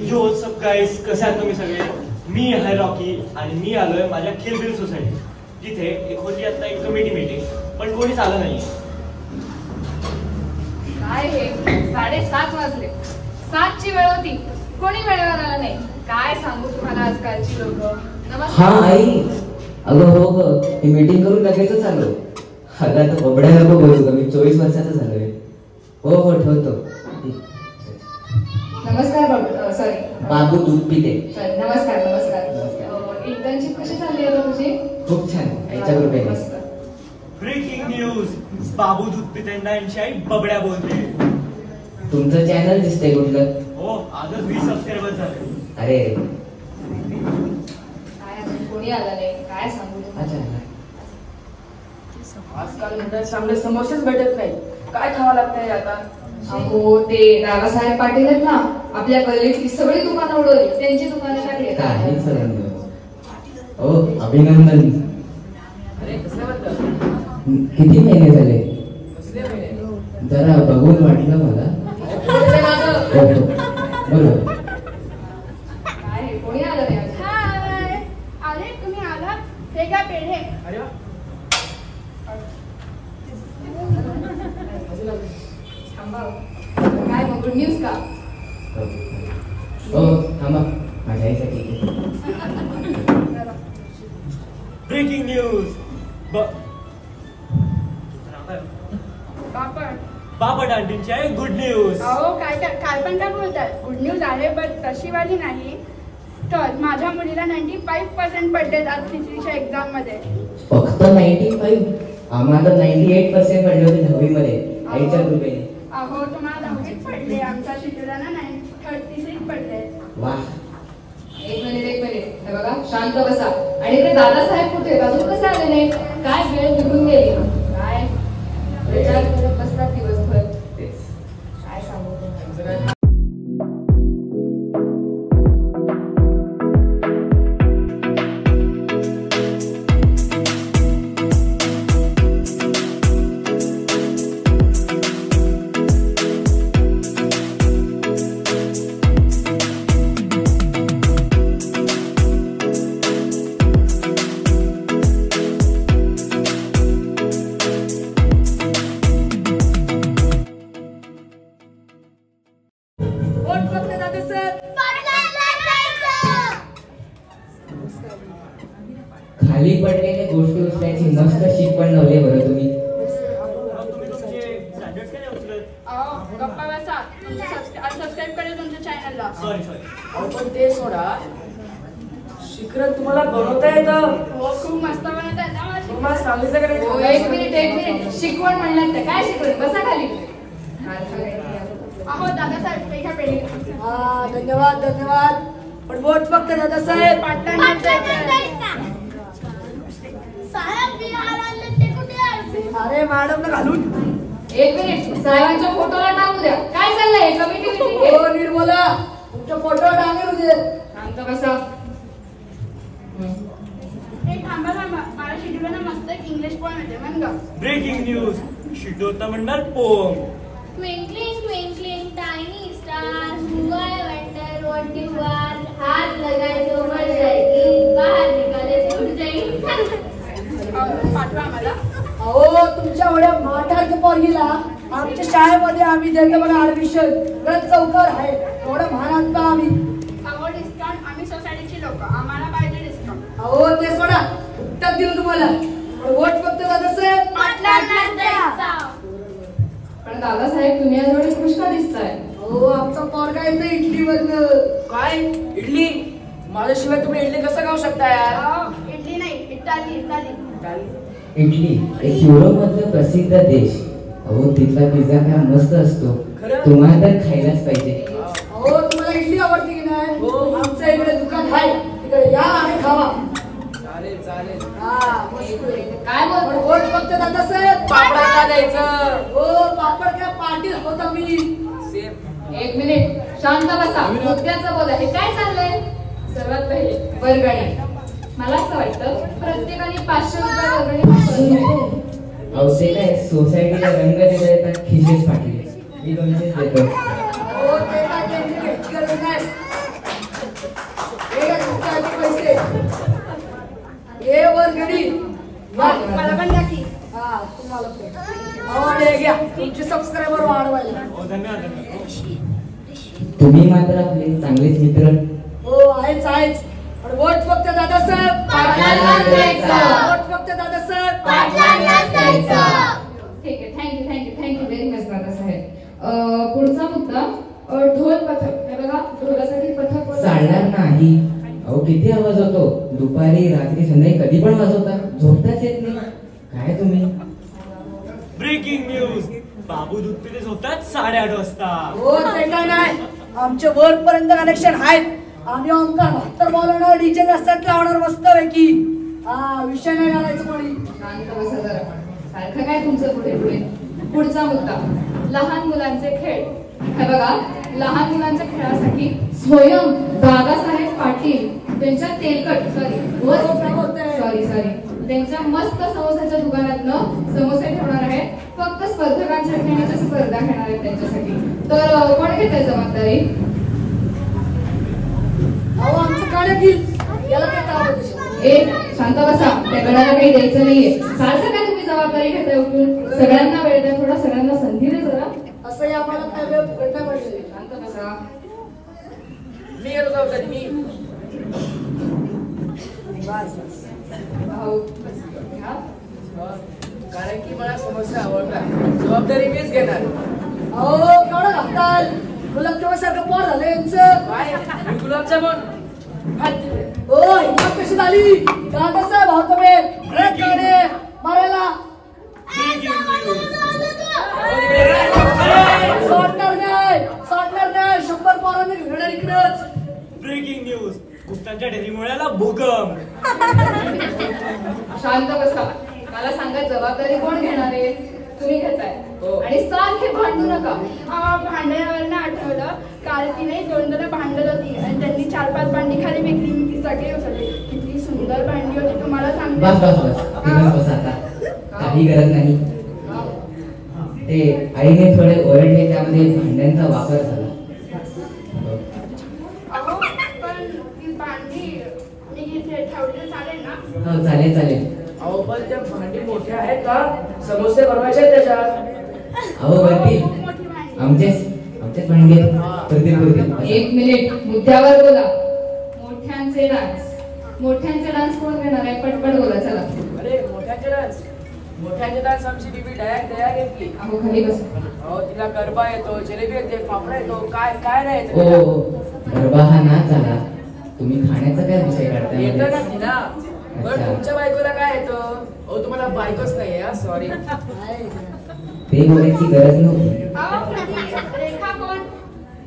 यो सब guys, कसे आहात तुम्ही सगळे? मी आहे रॉकी आणि मी आलोय माझ्या खिलबिल सोसायटी, जिथे एक होती आता एक कमिटी मीटिंग, पण कोणीच आलं नाही. काय हे 7:30 वाजले, 7ची वेळ होती, कोणी वेळेवर आला नाही. काय सांगू तुम्हाला आजकालची लोक. हा आई, अगं हो ग, ही मीटिंग करून लगेचच आलो. अगं आता बबड्या नको बोलू ग, मी 24 वर्षाचा झालोय. हो हो ठेवतो. नमस्कार सॉरी बाबू दूध पिते. सॉरी नमस्कार नमस्कार. इंटर्नशिप कशी चालली आहे तुझी? खूप छान, आईच्या कृपेने. ब्रेकिंग न्यूज, बाबू दूध पित्यांना यांची आई बबड्या बोलते. तुमचं चॅनल दिसतंय कुठलं? हो, आजच 20 सबस्क्रायबर झाले. अरे काय कोणी आला नाही, काय सांगू तुम्हाला. आजकाल मुलं चांगले समोसेच भेटत नाही, काय खावं लागतंय आता? अहो ते दादासाहेब पाटील आहेत ना, आपल्या गल्लीतली सगळी दुकानं उडवली, त्यांची दुकानं टाकली. काही सर हो, अभिनंदन. अरे कसल्याबद्दल? किती महिने झाले? कसले महिने? जरा बघून वाटलं मला. हो हो बरोबर. काय कोणी आलं नाही? हाय, आले तुम्ही आलात? हे का पेढे? अरे वा. थांबा, काय मग गुड न्यूज का? हो थांबा, माझ्या आईसाठी. ब्रेकिंग न्यूज, पापड. बाबा आंटींची आहे गुड न्यूज. अहो काय पण काय बोलताय? गुड न्यूज आहे पण तशी वाली नाही. तर माझ्या मुलीला 95% पडलेत आज तिसरीच्या एक्झाम मध्ये. फक्त 95? आम्हाला 98% पडले होते 10वी मध्ये, आईच्या कृपेने. अहो तुम्हाला 10वीत पडले, आमच्या शिकूला ना 36 पडले. वा. एक मिनिट हे बघा, शांत बसा. आणि ते दादासाहेब कुठे अजून कसे आले नाही? काय वेळ निघून गेली, काय विचार करत बसतात दिवसभर. काय सांगू तुम्हाला. खाली पडलेल्या गोष्टी उचलायची मस्त शिकवण लावली बरं तुम्ही. अहो गप्पा बसा, सबस्क्राईब करा तुमच्या चॅनलला. सॉरी. अहो पण ते सोडा, शिखरण तुम्हाला बनवता येतं? हो खूप मस्त बनवत आहे ना. तुम्हाला सांगितलं का हो, नाही? एक मिनिट शिकवण म्हणलं तर काय शिकवण? बसा खाली. अहो दादासाहेब हे घ्या पेढे. हा धन्यवाद. पण वोट फक्त दादासाहेब अरे मॅडम ना घालून. एक मिनिट, साहेबांच्या फोटोला टाकू द्या. काय चाललंय कमिटी मीटिंग? हो नीट बोला, तुमच्या फोटो टांगेल उद्या. शांत बसा. हे थांबा, मला शिकवलं ना मस्त इंग्लिश पण येते म्हणलं. ब्रेकिंग न्यूज, शिटोता म्हणणार पोम. Twinkling, twinkling, tiny stars, do I wonder what you are? हाथ लगाए तो मर जाएगी, बाहर निकाले तो उड़ जाएगी. पाठवा मला. अहो तुमच्या एवढ्या माठार पोरगीला आमच्या शाळेमध्ये आम्ही देतो बघा ऍडमिशन. चौकर आहे एवढं महान का आम्ही. अहो डिस्काउंट, आम्ही सोसायटीची लोक, आम्हाला पाहिजे डिस्काउंट. अहो ते सोडा, उत्तर देऊ तुम्हाला. वोट फक्त दादासाहेब. पण दादासाहेब तुम्ही आज एवढे खुश का दिसताय? हो आमचा पोरगा येतो इडलीवरनं. काय इडली? माझ्याशिवाय तुम्ही इडली कसं खाऊ शकता यार? अहो इडली नाही, इटाली. इटली एक युरोपमधलं प्रसिद्ध देश. अहो तिथला पिझ्झा काय मस्त असतो, तुम्हाला तर खायलाच पाहिजे. अहो तुम्हाला इडली आवडते की नाही? हो आमचं इकडे दुकान आहे, तिकडे या आणि खावा. चालेल. हा मस्त. काय बोल? वोट फक्त दादासाहेब. पापडाला द्यायचं. हो पापड काय पाटील होता मी. एक मिनिट शांत बसा, मुद्द्याचं बोला. हे काय चाललंय? सर्वात पहिले वर्गणी. मला असं वाटतं प्रत्येकाने 500 रुपये वर्गणी. अहो ते काय सोसायटीला रंग देता येतात खिशेच फाटले. मी 200 देतो. हो ते काय त्यांची भेटची गरज नाही. तुम्ही मात्र आपले चांगलेच मित्र. हो आहेच आहेच. पण वोट फक्त दादासाहेब पाटलांनाच द्यायचं. वोट फक्त दादासाहेब पाटलांनाच द्यायचं. ठीक आहे, थँक्यू व्हेरी मच दादासाहेब. पुढचा मुद्दा ढोल पथक. हे बघा, ढोलासाठी पथक चालणार नाही. अहो किती आवाज होतो. दुपारी रात्री संध्याकाळी कधी पण वाजवता. झोपताच येत नाही काय तुम्ही. Breaking news. बाबू दूध पिते झोपतात 8:30 वाजता. हो ते काय नाही. आमचे वरपर्यंत कनेक्शन आहेत. आम्ही ओंकार 72 बोलवणार, डीजे असतात लावणार मस्त पैकी. हा विषय नाही घालायचं कोणी. शांत बसा जरा. सारखं काय तुमचं पुढे पुढे. पुढचा मुद्दा लहान मुलांचे खेळ. हे बघा, लहान मुलांच्या खेळासाठी स्वयं दादासाहेब पाटील त्यांच्या तेलकट सॉरी त्यांच्या मस्त समोसाच्या दुकानातनं समोसे ठेवणार आहेत. फक्त स्पर्धकांच्या खेळण्याच्या स्पर्धा घेणार आहेत त्यांच्यासाठी. तर कोण घेत आहे जबाबदारी? अहो आमचं गाड्या घेईल याला काय काम. शांत बसा. त्या गणाला काही द्यायचं नाहीये. सारखं काय तुम्ही जबाबदारी घेताय उठून. सगळ्यांना वेळ द्या थोडा. सगळ्यांना संधी दे जरा. असंही आम्हाला काय वेळ फुकट पडले. शांत बसा. मी येतो जबाबदारी मी. भाऊ घ्या. कारण की मला समस्या आवडतात. जबाबदारी मीच घेणार. अहो केवढं घालताल. गुलाबजामुन सारखं पोर झालं यांचं. काय गुलाबजामुन. हो हिंमत कशी झाली. दादासाहेब भाऊ तुम्ही मारायला सोडणार नाही 100 पोरांनी घेणार इकडेच. Breaking news. गुप्तांच्या डेरीमुळ्याला भूकंप. शांत बसा. मला सांगा जबाबदारी कोण घेणार आहे? तुम्ही घेताय. आणि सारखे भांडू नका. भांडण्यावरनं आठवलं, काल ती नाही 2 जण भांडत होती आणि त्यांनी 4-5 भांडी खाली फेकली. मी ती सगळे उचलले. किती सुंदर भांडी होती तुम्हाला सांगते. बस बस आता. काही गरज नाही. ते आईने थोडे ओरडले त्यामध्ये भांड्यांचा वापर झाला. अहो पण ती भांडी मी इथे ठेवली चालेल ना? हो चालेल. अहो पण त्या भांडी मोठ्या आहेत का. समोसे बनवायचे आहेत त्याच्यात. अहो बनतील. मोठी भांडी. आमचेच भांडे पुरतील. 1 मिनिट. मुद्द्यावर बोला. मोठ्यांचे डान्स कोण घेणार आहे? पटपट बोला चला. अरे मोठ्यांचे डान्स आमची बीबी तयार घेतली. अहो खाली बस. अहो तिला गरबा येतो, जलेबी येते, फाफडा येतो. काय नाही येत. ओ गरबा हा नाच आला. तुम्ही खाण्याचा काय विषय काढताय? येतं ना तिला. बरं तुमच्या बायकोला काय येतं? अहो तुम्हाला बायकोच नाही आहे. सॉरी. ते बोलायची गरज नव्हती. रेखा कोण?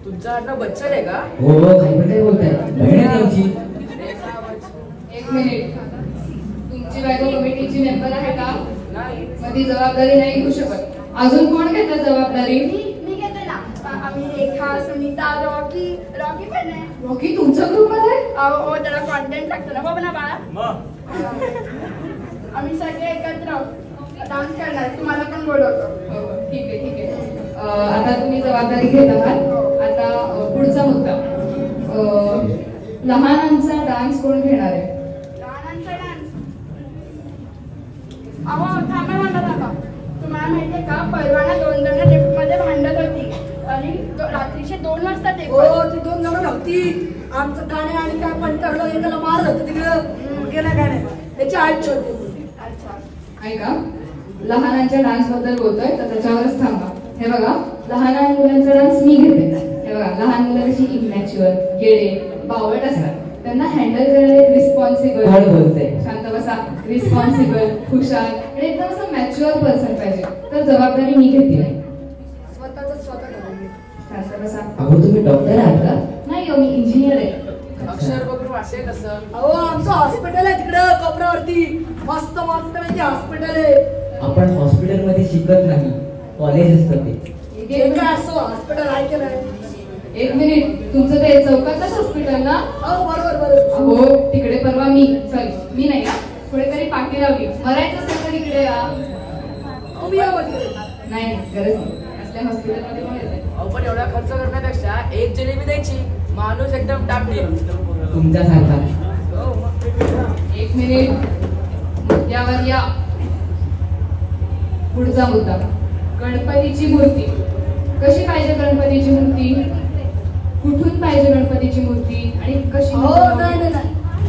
तुमचं आडनाव बच्चन आहे का? हो काय बोलताय. बहीण आहे आमची. 1 मिनिट. तुमची बायको कमिटीची मेंबर आहे का? नाही. मग ती जबाबदारी नाही घेऊ शकत. अजून कोण घेतं जबाबदारी? मी घेते ना. आम्ही रेखा, सुनीता, रॉकी पण आहे. रॉकी तुमच्या ग्रुप मध्ये? अहो त्याला कॉन्टेंट लागतं ना. हो ना बाळा. मग आम्ही सगळे एकत्र डान्स करणार. तुम्हाला पण बोलवतो. ठीक आहे. आता तुम्ही जबाबदारी घेत आहात. आता पुढचा मुद्दा. लहानांचा डान्स कोण घेणार आहे? लहानांचा डान्स. अहो थांबा. तुम्हाला माहितीये का परवाना 2 जण लिफ्टमध्ये भांडत होती आणि रात्रीचे 2 वाजता ते. हो ती 2 जण नव्हती. आमचं गाणे आणि काय पण ठरलं एकाला मारत होतं तिकडं. गेला गाणे त्याची आठ होती. अच्छा ऐका, लहानांच्या डान्स बद्दल बोलतोय तर त्याच्यावरच थांबा. हे बघा, लहान मुलांचा डान्स मी घेते. हे बघा, लहान मुलं कशी इमॅच्युअर, येडे, बावट असतात. त्यांना हँडल करणारे रिस्पॉन्सिबल. कोण बोलतंय? शांत बसा. रिस्पॉन्सिबल, हुशार आणि एकदम असं मॅच्युअर पर्सन पाहिजे. तर जबाबदारी मी घेते. स्वतः शांत बसा. अहो तुम्ही डॉक्टर आहात का? नाही हो, मी इंजिनियर आहे. अक्षर बघून असेल तसं. अहो आमचं हॉस्पिटल आहे तिकडं कोपऱ्यावरती. मस्त हॉस्पिटल आहे. आपण हॉस्पिटलमध्ये शिकत नाही, कॉलेज असतं ते. काय असो हॉस्पिटल आहे की नाही. 1 मिनिट. तुमचं ते चौकातच हॉस्पिटल ना? हो बरोबर. हो तिकडे परवा मी नाही ना, कुठेतरी पाठी लावली. मरायचं असेल तर इकडे या. तुम्ही या नाही गरज नाही. असल्या हॉस्पिटलमध्ये कोण येते? पण एवढा खर्च करण्यापेक्षा 1 जलेबी द्यायची. माणूस एकदम टाकतील तुमच्यासारखा. 1 मिनिट. मुद्द्यावर या. पुढचा मुद्दा. गणपतीची मूर्ती कशी पाहिजे? गणपतीची मूर्ती कुठून पाहिजे गणपतीची मूर्ती आणि कशी हो नाही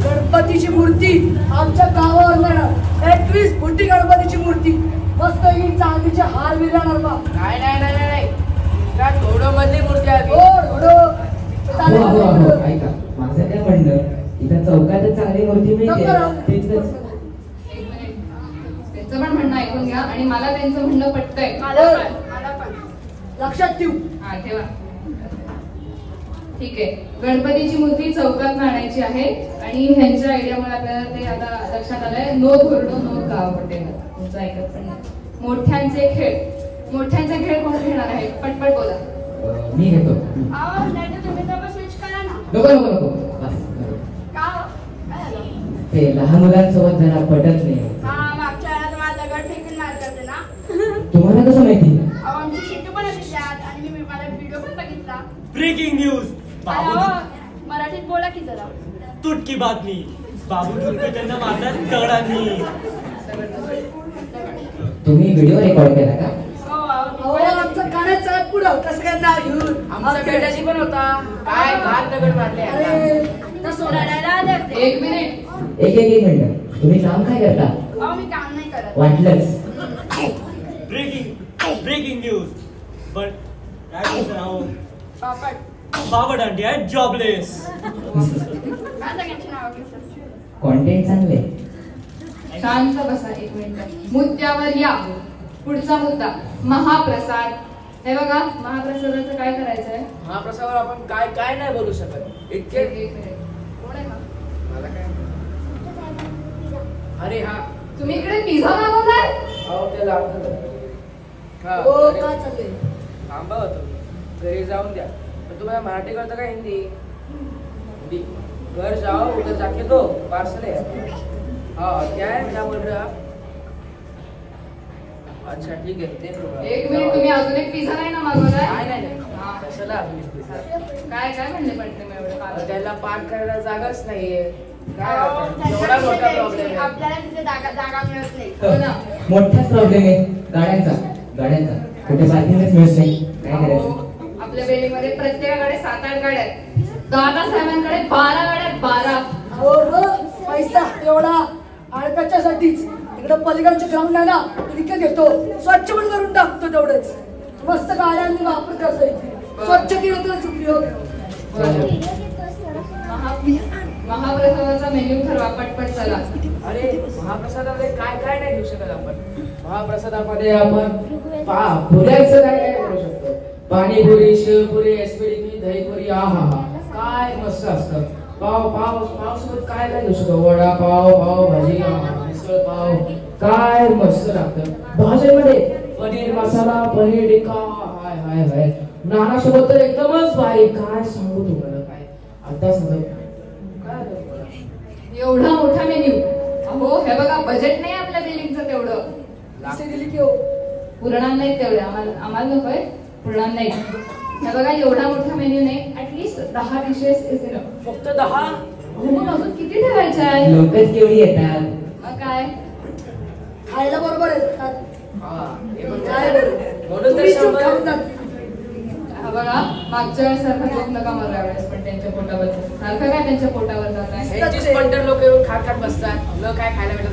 गणपतीची मूर्ती आमच्या गावावर जाणार 21 फुटी गणपतीची मूर्ती मस्त ही चांदीचे हार विरणार बा नाही का थोडं मधली मूर्ती आहे ऐका माझं काय म्हणणं इथं चौकातच चांगली मूर्ती मिळते त्यांचं पण म्हणणं ऐकून घ्या आणि मला त्यांचं म्हणणं पटतंय. मला पण लक्षात ठेवू. हा ठेवा. ठीक आहे, गणपतीची मूर्ती चौकात आणायची आहे आणि ह्यांच्या आयडियामुळे आपल्याला ते आता लक्षात आलंय. नो घोरडो नो गाव पटेल. तुमचं ऐकत पण नाही. मोठ्यांचे खेळ कोण घेणार आहे? पटपट बोला. मी घेतो. अहो नाही तर तुम्ही तर स्विच करा ना. नको बस. का हो? काय झालं? ते लहान मुलांसोबत जरा पटत नाही. हा मागच्या वेळेला मला दगड फेकून मारत होते ना. तुम्हाला कसं माहिती? अहो आमची शिट्टू पण होती त्यात आणि मी मला व्हिडिओ पण बघितला. Breaking news. अहो, मराठीत बोला की जरा. तुटकी बातमी. बाबू त्यांना मारतात दगडांनी. तुम्ही व्हिडिओ रेकॉर्ड केला का? हो आमचं कानात चालत पुढं कसं काय नाव घेऊन आमच्या बेटाची पण होता काय घात दगड मारले अरे रडायला आले होते. एक मिनिट. एक मिनिट. तुम्ही काम काय करता? अहो मी काम नाही करत. वाटलंच. Breaking news. बट काय बोलतो नाव? पापड आंटी आहे जॉबलेस. काय सगळ्यांची नाव घेऊ? कॉन्टेंट चांगले. शांत बसा एक मिनिट. मुद्द्यावर या. पुढचा मुद्दा महाप्रसाद. हे बघा, महाप्रसादाचं काय करायचंय? महाप्रसादावर आपण काय नाही बोलू शकत इतके. एक मिनिट. कोण आहे का? मला काय अरे हा तुम्ही इकडे पिझ्झा मागवलाय? अहो त्याला हो काय चाललंय थांबा होतो घरी जाऊन द्या. पण तुम्हाला मराठी कळतं का हिंदी? हिंदी. घर जाओ उधर जाके दो पार्सल है. हाँ क्या है क्या बोल रहे हो आप? अच्छा ठीक आहे ते एक मिनिट. तुम्ही अजून एक पिझ्झा नाही ना मागवलाय? नाही हा. कशाला काय म्हणले पण तुम्ही एवढं? त्याला पार्क करायला जागाच नाहीये. काय अहो, होतं? एवढा मोठा प्रॉब्लेम आहे. आपल्याला तिथे जागा मिळत नाही. हो ना. मोठाच प्रॉब्लेम आहे गाड्यांचा. कुठे पार्किंगच मिळत नाही. काय करायचं? आपल्या बिल्डिंग मध्ये प्रत्येकाकडे 7-8 गाड्या आहेत. दादासाहेबांकडे 12 गाड्या आहेत. 12. हो पैसा एवढा आणि त्याच्यासाठीच इकडे पलीकडचे ग्राउंड आहे ना विकत घेतो स्वच्छ पण करून टाकतो तेवढंच. मस्त गाड्यांनी वापर करतो. स्वच्छ केलं तरच उपयोग. महाप्रसादाचा मेन्यू ठरवा पटपट चला. अरे महाप्रसादामध्ये काय नाही घेऊ शकत आपण? महाप्रसादामध्ये आपण पुऱ्याचं काय करू शकतो? पाणीपुरी, शेवपुरी, एसपीडी, दहीपुरी. हा काय मस्त असतं. पाव सोबत काय घेऊ शकतो? वडापाव, पावभाजी, मिसळ पाव काय मस्त लागतं. भाज्यांमध्ये पनीर मसाला, पनीर टिक्का. हाय नानासोबत तर एकदमच भारी. काय सांगू तुम्हाला? काय आता समजा एवढा मोठा मेन्यू. अहो हे बघा, बजेट नाही आपल्या बिल्डिंगचं तेवढं. पैसे दिली की हो पुरणार नाहीत तेवढे. आम्हाला नकोय, पुरणार नाही. हे बघा, एवढा मोठा मेन्यू नाही. At least 10 dishes is enough. फक्त 10? मग अजून किती ठेवायचे आहे? लोकच केवढी येतात. मग काय खायला बरोबर आहे काय म्हणून तर तुम्ही चूक 100. खाऊन टाक. हा बघा, मागच्या वेळेस सारखा जोक नका मारू यावेळेस पण त्यांच्या पोटावर. सारखं काय त्यांच्या पोटावर जात आहे? ह्यांचीच पंटर लोक येऊन खात बसतात. न काय खायला भेटत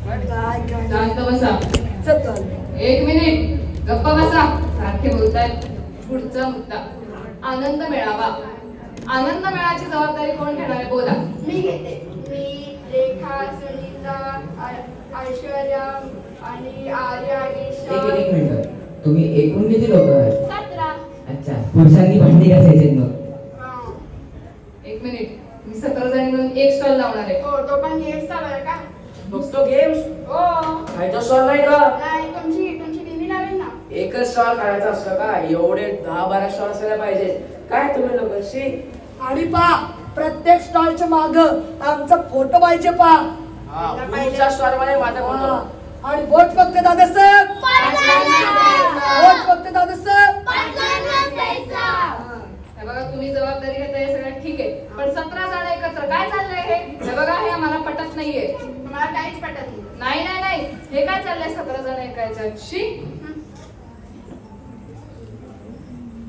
काय काय शांत बसा. चल चाल. एक मिनिट. गप्पा बसा. सारखे बोलतायत. पुढचा मुद्दा आनंद मेळावा. आनंद मेळाची जबाबदारी कोण घेणार आहे? बोला. मी घेते. मी, रेखा, सुनीता, ऐश्वर्या आणि आर्या, ईशा. एक मिनिट. तुम्ही एकूण किती लोक आहेत? 17. अच्छा, पुरुषांनी भांडी घासायचे मग? हा. एक मिनिट. मी 17 जणी मिळून एक स्टॉल लावणार आहे. हो तो पण गेम्सचा बरं का? बघतो गेम्स. हो खायचा स्टॉल नाही का? नाही, तुमची दिदी लावेल ना. एकच स्टॉल काढायचा असतो का? एवढे 10-12 स्टॉल असायला पाहिजे. काय तुम्ही लोकांशी? आणि पा प्रत्येक स्टॉलच्या माग आमचा फोटो पाहिजे पा. पुढच्या स्टॉल मध्ये माझा फोटो. आणि वोट फक्त दादासाहेब. वोट फक्त दादासाहेब. हे बघा, तुम्ही जबाबदारी घेताय हे सगळं ठीक आहे, पण 17 जण एकत्र काय चाललंय हे? हे बघा, हे आम्हाला पटत नाहीये. तुम्हाला काहीच पटत नाही. नाही हे काय चाललंय? 17 जण ऐकायचं. शी.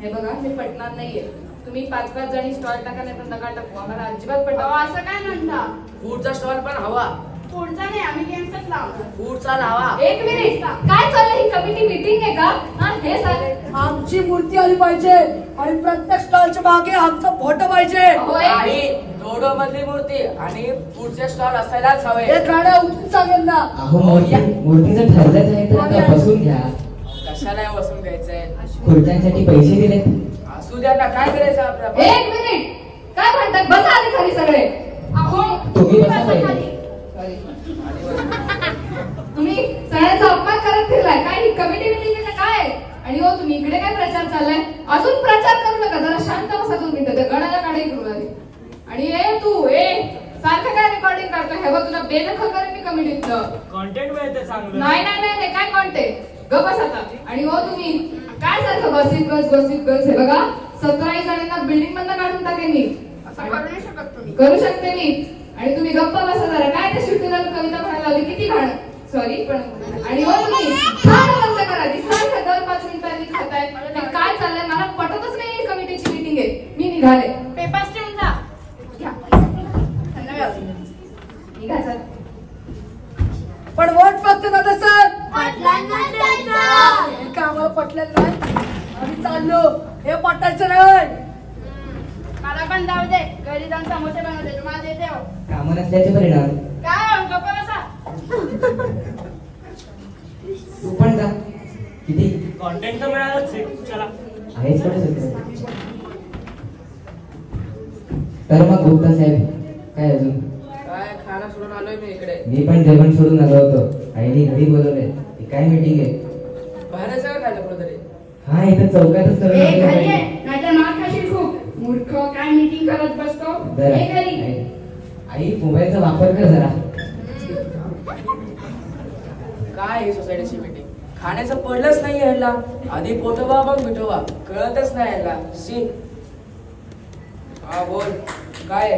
हे बघा हे पटणार नाहीये. तुम्ही 5-5 जणी स्टॉल टाका नाही तर नका टाकू. आम्हाला अजिबात पटणार अहो, असं काय म्हणता? फूडचा स्टॉल पण हवा. पुढचा नाही, आम्ही गेम्सच लावणार. फूडचा लावा. एक मिनिट, काय चाललंय? ही कमिटी मीटिंग आहे का? हा, हे सांग. आमची मूर्ती आली पाहिजे आणि प्रत्येक स्टॉलच्या मागे आमचा फोटो पाहिजे. होय. नाही, डोडो मधली मूर्ती आणि फूडचे स्टॉल असायलाच हवे. एक गाड्या उठून सांगेल ना. अहो मूर्तीचं ठरलंच आहे तर आता बसून घ्या. कशाला या बसून घ्यायचंय? खुर्च्यांसाठी पैसे दिलेत. असू द्या ना, काय करायचं आपल्याला? एक मिनिट, काय म्हणतात? बसा आधी खाली सगळे. अहो, तुम्ही बसा बसा पहिले. खाली. तुम्ही सगळ्यांचा अपमान करत फिरलाय. काय ही कमिटी मीटिंग आहे का काय? आणि हो तुम्ही इकडे काय प्रचार चाललाय? अजून प्रचार करू नका, जरा शांत बसा 2 मिनिटं. त्या गणाला काढे करू आधी. आणि तू सारखं काय रेकॉर्डिंग करतो? हे बघ तुला बेदखल करेन मी कमिटीतलं. कॉन्टेंट मिळते चांगलं. नाही काय कॉन्टेंट? गप बस आता. आणि हो तुम्ही काय सारखं गॉसिप गर्ल्स हे बघा 17 जणांना बिल्डिंग मधनं काढून टाकेन मी. असं करू नाही शकत तुम्ही. करू शकते मी. आणि तुम्ही गप्पा बसा जरा. काय ते शिवतीला कविता म्हणायला लावली, किती घाण. सॉरी पण. आणि हो तुम्ही खाणं बंद करा. सारखं दर 5 मिनिटांनी खाताय. हे काय चाललंय मला पटतच नाही. कमिटीची मीटिंग आहे, मी निघाले. पेपर्स ठेवून जा. घ्या पैसे. धन्यवाद. निघा सर. पण वोट फक्त दादा सर. पाटलांना द्यायचं. हे काय आम्हाला पटलेलं नाही. आम्ही चाललो. हे पटायचं नाही. मला पण जाऊ दे. घरी जाऊन समोसे बनवते. तुम्हाला देते हो. कामं नसल्याचे परिणाम. काय गप्पा बसा. तू पण जा. किती कॉन्टेंट तर मिळालंच आहे. चला. आहेच कुठे सगळं. तर मग गुप्ता साहेब काय अजून? काय खाना सोडून आलोय मी इकडे. मी पण जेवण सोडून आलो होतो. आईने घरी बोलवले. ही काय मीटिंग आहे? बाहेर सगळं खाल्लं कुठेतरी. हा इथं चौकातच घरी आहे. नवीन. नाहीतर मार खाशील खूप. मूर्ख काय मीटिंग करत बसतो. जरा हे घरी. आई मोबाईलचा वापर कर जरा. काय ही सोसायटीची मीटिंग? खाण्याचं पडलंच नाही यायला. आधी पोटोबा मग मिठोबा, कळतच नाही यायला. शी. हा बोल काय?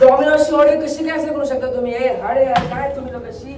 डॉमिनोजची ऑर्डर कशी कॅन्सल करू शकता तुम्ही? हाडे काय तुम्ही लोक? शी.